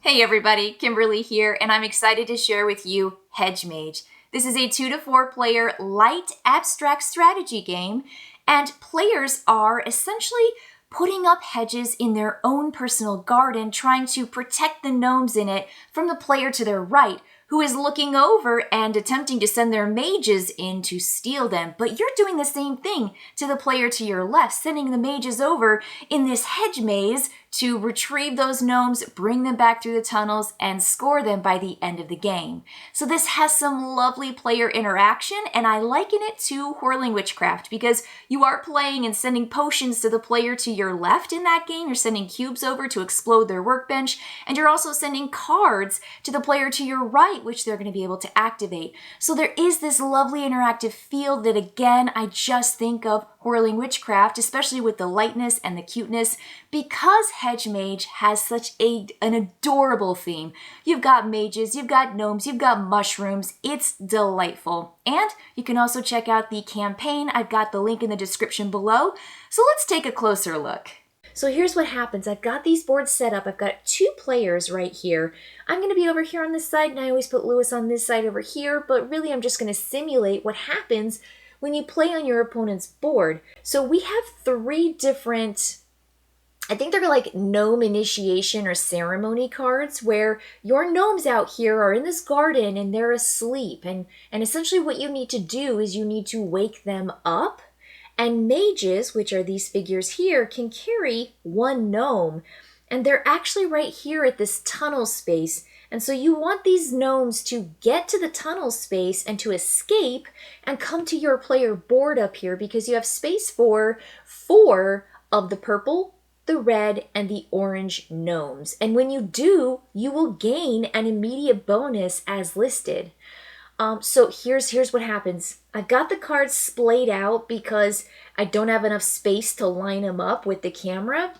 Hey everybody, Kimberly here, and I'm excited to share with you Hedge Mage. This is a 2 to 4 player light abstract strategy game, and players are essentially putting up hedges in their own personal garden, trying to protect the gnomes in it from the player to their right, who is looking over and attempting to send their mages in to steal them. But you're doing the same thing to the player to your left, sending the mages over in this hedge maze to retrieve those gnomes, bring them back through the tunnels, and score them by the end of the game. So this has some lovely player interaction, and I liken it to Whirling Witchcraft because you are playing and sending potions to the player to your left in that game. You're sending cubes over to explode their workbench, and you're also sending cards to the player to your right, which they're going to be able to activate. So there is this lovely interactive feel that, again, I just think of Whirling Witchcraft, especially with the lightness and the cuteness, because Hedge Mage has such an adorable theme. You've got mages, you've got gnomes, you've got mushrooms. It's delightful. And you can also check out the campaign. I've got the link in the description below. So let's take a closer look. So here's what happens. I've got these boards set up. I've got 2 players right here. I'm going to be over here on this side, and I always put Lewis on this side over here, but really I'm just going to simulate what happens when you play on your opponent's board. So we have 3 different, I think they're like gnome initiation or ceremony cards, where your gnomes out here are in this garden and they're asleep. And essentially what you need to do is you need to wake them up. And mages, which are these figures here, can carry 1 gnome. And they're actually right here at this tunnel space. And so you want these gnomes to get to the tunnel space and to escape and come to your player board up here, because you have space for 4 of the purple, the red, and the orange gnomes. And when you do, you will gain an immediate bonus as listed. So here's what happens. I've got the cards splayed out because I don't have enough space to line them up with the camera.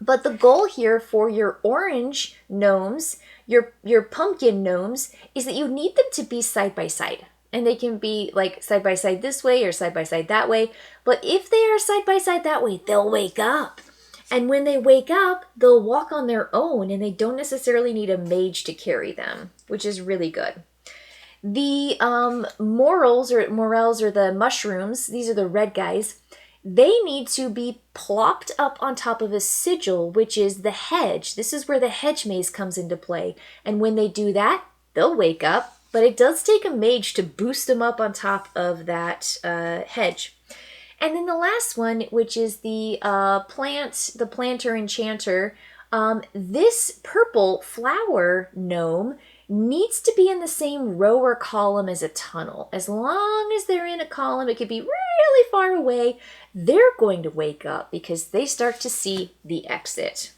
But the goal here for your orange gnomes, your pumpkin gnomes, is that you need them to be side by side. And they can be like side by side this way or side by side that way. But if they are side by side that way, they'll wake up. And when they wake up, they'll walk on their own, and they don't necessarily need a mage to carry them, which is really good. The morels or the mushrooms, these are the red guys, they need to be plopped up on top of a sigil, which is the hedge. This is where the hedge maze comes into play. And when they do that, they'll wake up, but it does take a mage to boost them up on top of that hedge. And then the last one, which is the planter enchanter, this purple flower gnome needs to be in the same row or column as a tunnel. As long as they're in a column, it could be really far away, they're going to wake up because they start to see the exit.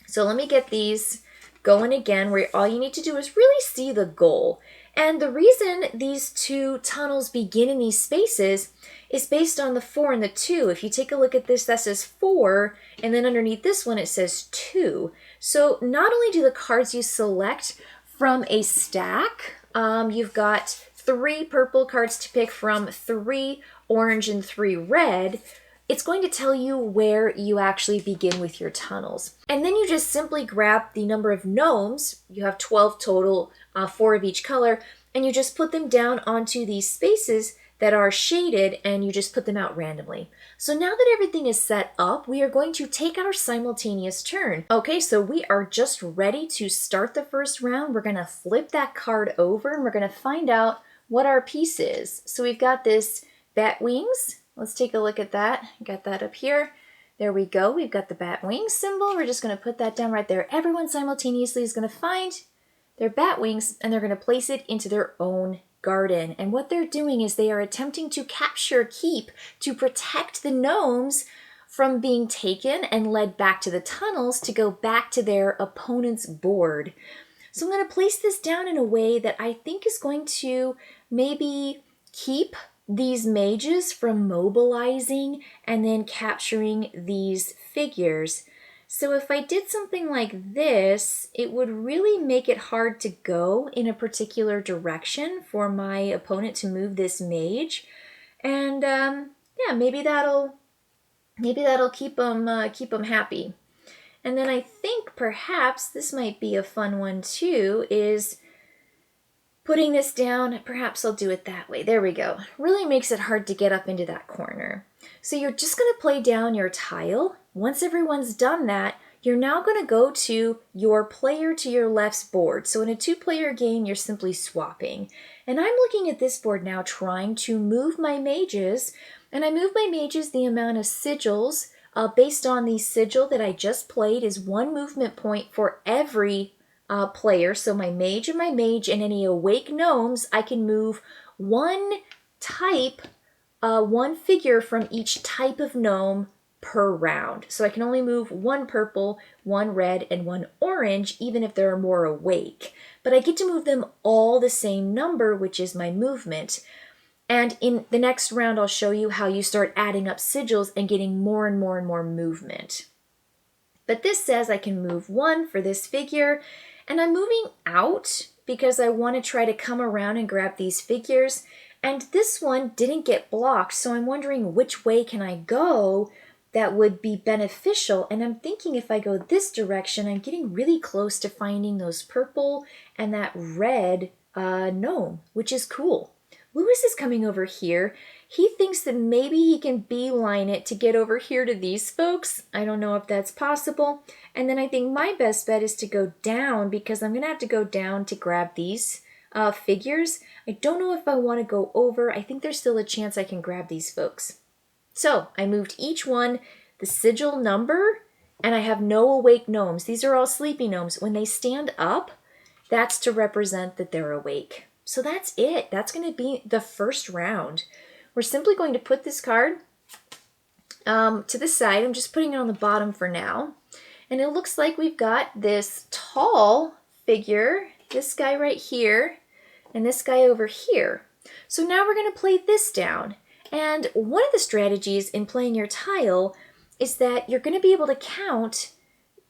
So let me get these going again, where all you need to do is really see the goal. And the reason these 2 tunnels begin in these spaces is based on the 4 and the 2. If you take a look at this, that says 4, and then underneath this one it says 2. So not only do the cards you select from a stack, you've got 3 purple cards to pick from, 3 orange and 3 red, it's going to tell you where you actually begin with your tunnels. And then you just simply grab the number of gnomes, you have 12 total, 4 of each color, and you just put them down onto these spaces that are shaded, and you just put them out randomly. So now that everything is set up, we are going to take our simultaneous turn. Okay, so we are just ready to start the first round. We're going to flip that card over, and we're going to find out what our piece is. So we've got this bat wings. Let's take a look at that. Got that up here. There we go. We've got the bat wings symbol. We're just going to put that down right there. Everyone simultaneously is going to find their bat wings, and they're going to place it into their own garden. And what they're doing is they are attempting to capture keep to protect the gnomes from being taken and led back to the tunnels to go back to their opponent's board. So I'm going to place this down in a way that I think is going to maybe keep these mages from mobilizing and then capturing these figures. So if I did something like this, it would really make it hard to go in a particular direction for my opponent to move this mage. And yeah, maybe that'll keep them happy. And then I think perhaps this might be a fun one too, is putting this down. Perhaps I'll do it that way. There we go. Really makes it hard to get up into that corner. So you're just going to play down your tile. Once everyone's done that, you're now going to go to your player to your left's board. So in a 2-player game, you're simply swapping. And I'm looking at this board now trying to move my mages. And I move my mages the amount of sigils based on the sigil that I just played is 1 movement point for every player. So my mage and any awake gnomes, I can move 1 type, 1 figure from each type of gnome per round. So I can only move 1 purple, 1 red, and 1 orange, even if there are more awake. But I get to move them all the same number, which is my movement. And in the next round, I'll show you how you start adding up sigils and getting more and more and more movement. But this says I can move 1 for this figure, and I'm moving out because I want to try to come around and grab these figures. And this one didn't get blocked, so I'm wondering which way can I go that would be beneficial. And I'm thinking if I go this direction, I'm getting really close to finding those purple and that red gnome, which is cool. Lewis is coming over here. He thinks that maybe he can beeline it to get over here to these folks. I don't know if that's possible. And then I think my best bet is to go down because I'm going to have to go down to grab these figures. I don't know if I want to go over. I think there's still a chance I can grab these folks. So I moved each one the sigil number, and I have no awake gnomes. These are all sleepy gnomes. When they stand up, that's to represent that they're awake. So that's it. That's going to be the first round. We're simply going to put this card to the side. I'm just putting it on the bottom for now. And it looks like we've got this tall figure, this guy right here, and this guy over here. So now we're going to play this down. And one of the strategies in playing your tile is that you're going to be able to count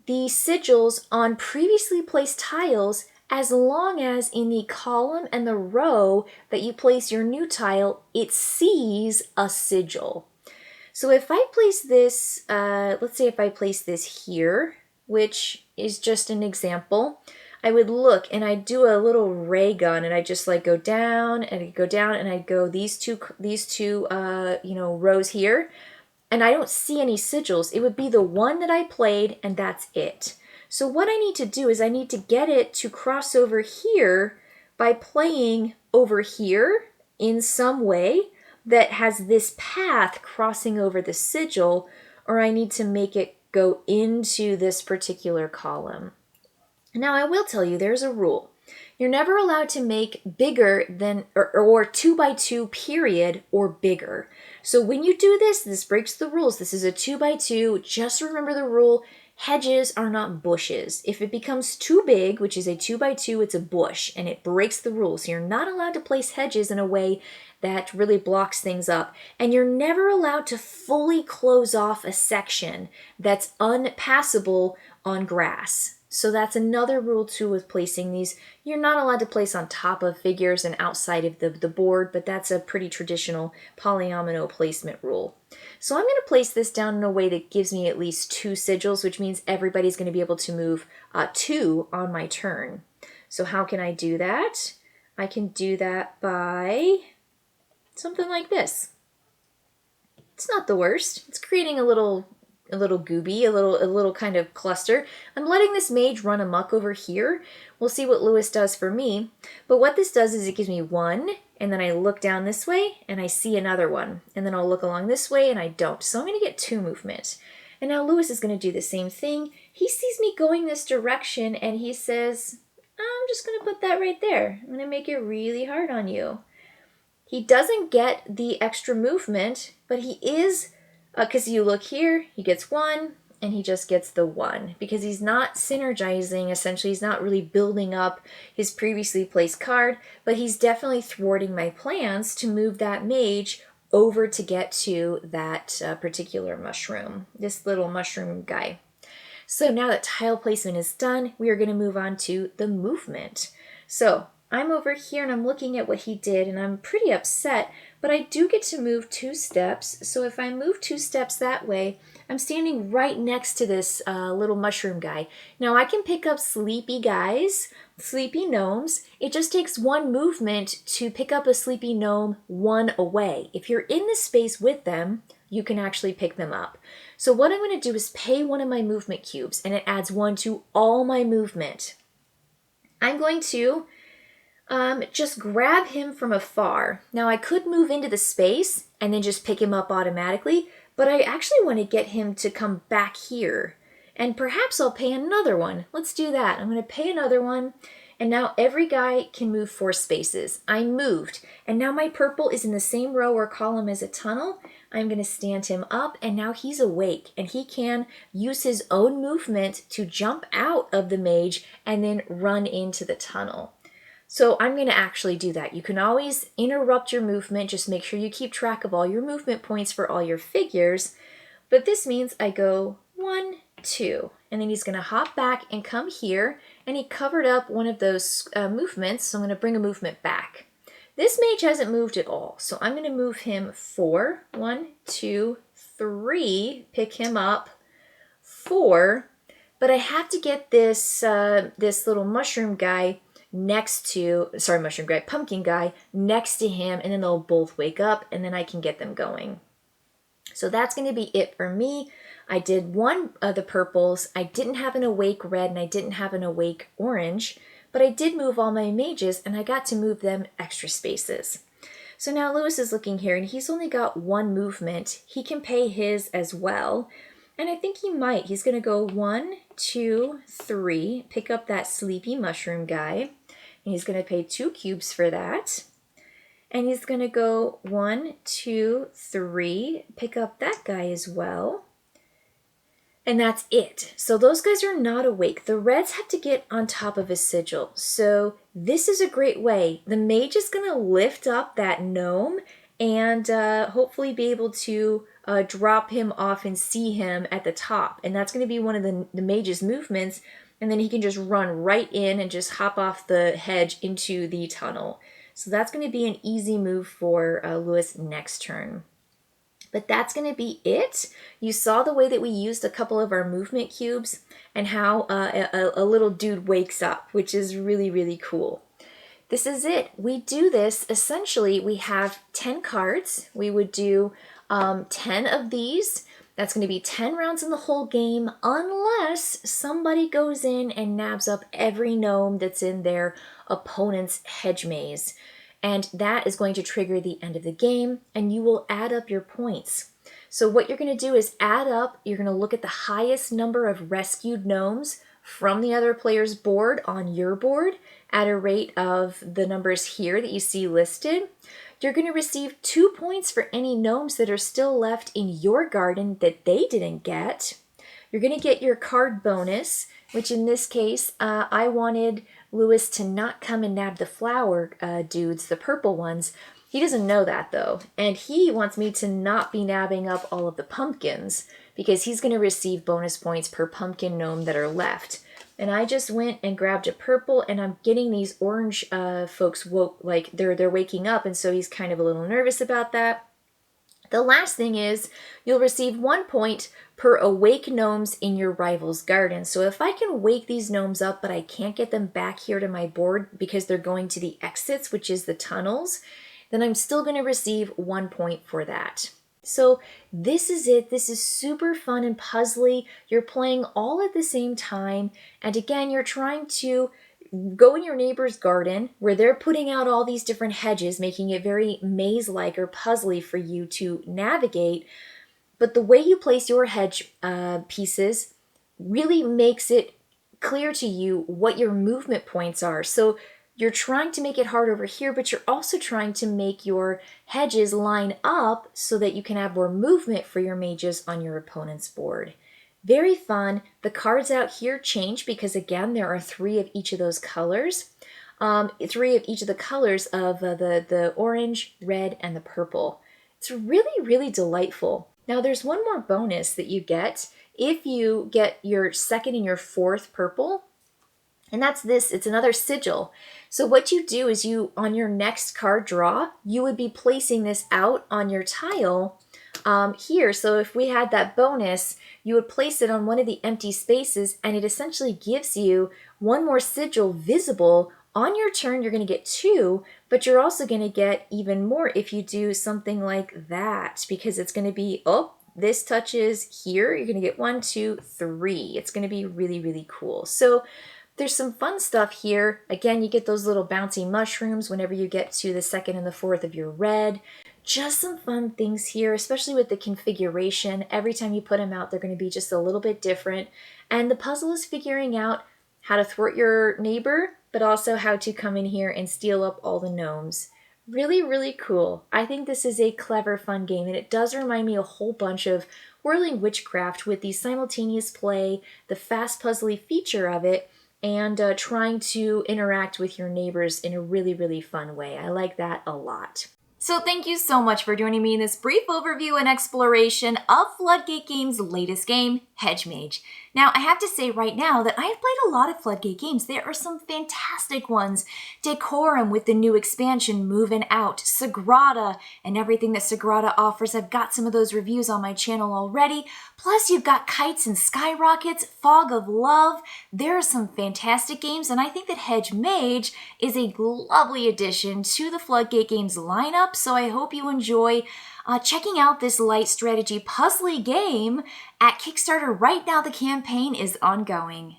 the sigils on previously placed tiles as long as in the column and the row that you place your new tile, it sees a sigil. So if I place this, let's say if I place this here, which is just an example, I would look and I'd do a little ray gun and I just like go down and I'd go down and I'd go these two rows here, and I don't see any sigils. It would be the one that I played and that's it. So what I need to do is I need to get it to cross over here by playing over here in some way that has this path crossing over the sigil, or I need to make it go into this particular column. Now I will tell you there's a rule. You're never allowed to make bigger than or 2 by 2 period or bigger. So when you do this, this breaks the rules. This is a 2 by 2. Just remember the rule. Hedges are not bushes. If it becomes too big, which is a 2 by 2, it's a bush and it breaks the rules. So you're not allowed to place hedges in a way that really blocks things up. And you're never allowed to fully close off a section that's unpassable on grass. So that's another rule too with placing these. You're not allowed to place on top of figures and outside of the board, but that's a pretty traditional polyomino placement rule. So I'm going to place this down in a way that gives me at least 2 sigils, which means everybody's going to be able to move 2 on my turn. So how can I do that? I can do that by something like this. It's not the worst. It's creating a little gooby, a little kind of cluster. I'm letting this mage run amok over here. We'll see what Lewis does for me. But what this does is it gives me 1, and then I look down this way and I see another one. And then I'll look along this way and I don't. So I'm going to get 2 movement. And now Lewis is going to do the same thing. He sees me going this direction and he says, I'm just going to put that right there. I'm going to make it really hard on you. He doesn't get the extra movement, but he is, because you look here, he gets 1, and he just gets the 1, because he's not synergizing, essentially. He's not really building up his previously placed card, but he's definitely thwarting my plans to move that mage over to get to that particular mushroom, this little mushroom guy. So now that tile placement is done, we are going to move on to the movement. So I'm over here and I'm looking at what he did and I'm pretty upset, but I do get to move 2 steps. So if I move 2 steps that way, I'm standing right next to this little mushroom guy. Now I can pick up sleepy guys, sleepy gnomes. It just takes one movement to pick up a sleepy gnome one away. If you're in the space with them, you can actually pick them up. So what I'm going to do is pay one of my movement cubes, and it adds one to all my movement. I'm going to just grab him from afar. Now I could move into the space and then just pick him up automatically, but I actually want to get him to come back here. And perhaps I'll pay another one. Let's do that. I'm going to pay another one. And now every guy can move 4 spaces. I moved. And now my purple is in the same row or column as a tunnel. I'm going to stand him up, and now he's awake. And he can use his own movement to jump out of the mage and then run into the tunnel. So I'm going to actually do that. You can always interrupt your movement. Just make sure you keep track of all your movement points for all your figures. But this means I go 1, 2, and then he's going to hop back and come here, and he covered up one of those movements, so I'm going to bring a movement back. This mage hasn't moved at all, so I'm going to move him 4, 1, 2, 3, pick him up, 4, but I have to get this little mushroom guy pumpkin guy next to him, and then they'll both wake up, and then I can get them going. So that's going to be it for me. I did one of the purples. I didn't have an awake red, and I didn't have an awake orange, but I did move all my mages, and I got to move them extra spaces. So now Lewis is looking here, and he's only got one movement. He can pay his as well, and I think he might. He's going to go 1, 2, 3, pick up that sleepy mushroom guy, and he's going to pay 2 cubes for that. And he's going to go 1, 2, 3, pick up that guy as well. And that's it. So those guys are not awake. The reds have to get on top of a sigil. So this is a great way. The mage is going to lift up that gnome and hopefully be able to drop him off and see him at the top. And that's going to be one of the mage's movements. And then he can just run right in and just hop off the hedge into the tunnel. So that's going to be an easy move for Lewis next turn. But that's going to be it. You saw the way that we used a couple of our movement cubes and how a little dude wakes up, which is really, really cool. This is it. We do this, essentially, we have 10 cards. We would do 10 of these. That's going to be 10 rounds in the whole game, unless somebody goes in and nabs up every gnome that's in their opponent's hedge maze. And that is going to trigger the end of the game, and you will add up your points. So what you're going to do is add up, you're going to look at the highest number of rescued gnomes from the other player's board on your board at a rate of the numbers here that you see listed. You're going to receive 2 points for any gnomes that are still left in your garden that they didn't get. You're going to get your card bonus, which in this case, I wanted Lewis to not come and nab the flower dudes, the purple ones. He doesn't know that though. And he wants me to not be nabbing up all of the pumpkins because he's going to receive bonus points per pumpkin gnome that are left. And I just went and grabbed a purple, and I'm getting these orange folks woke, like they're waking up, and so he's kind of a little nervous about that. The last thing is you'll receive 1 point per awake gnomes in your rival's garden. So if I can wake these gnomes up, but I can't get them back here to my board because they're going to the exits, which is the tunnels, then I'm still going to receive 1 point for that. So this is it. This is super fun and puzzly. You're playing all at the same time. And again, you're trying to go in your neighbor's garden where they're putting out all these different hedges, making it very maze-like or puzzly for you to navigate. But the way you place your hedge pieces really makes it clear to you what your movement points are. So you're trying to make it hard over here, but you're also trying to make your hedges line up so that you can have more movement for your mages on your opponent's board. Very fun. The cards out here change because, again, there are 3 of each of those colors. 3 of each of the colors of the orange, red, and the purple. It's really, really delightful. Now, there's one more bonus that you get if you get your 2nd and your 4th purple. And that's this, it's another sigil. So what you do is on your next card draw, you would be placing this out on your tile here. So if we had that bonus, you would place it on one of the empty spaces, and it essentially gives you one more sigil visible. On your turn, you're going to get 2, but you're also going to get even more if you do something like that, because it's going to be, oh, this touches here. You're going to get 1, 2, 3. It's going to be really, really cool. So there's some fun stuff here. Again, you get those little bouncy mushrooms whenever you get to the 2nd and the 4th of your red. Just some fun things here, especially with the configuration. Every time you put them out, they're going to be just a little bit different. And the puzzle is figuring out how to thwart your neighbor, but also how to come in here and steal up all the gnomes. Really, really cool. I think this is a clever, fun game, and it does remind me a whole bunch of Whirling Witchcraft with the simultaneous play, the fast puzzly feature of it, and trying to interact with your neighbors in a really, really fun way. I like that a lot. So thank you so much for joining me in this brief overview and exploration of Floodgate Games' latest game, Hedge Mage. Now, I have to say right now that I have played a lot of Floodgate games. There are some fantastic ones. Decorum with the new expansion moving out, Sagrada and everything that Sagrada offers. I've got some of those reviews on my channel already. Plus, you've got Kites and Skyrockets, Fog of Love. There are some fantastic games, and I think that Hedge Mage is a lovely addition to the Floodgate Games lineup, so I hope you enjoy checking out this light strategy puzzly game at Kickstarter. Right now, the campaign is ongoing.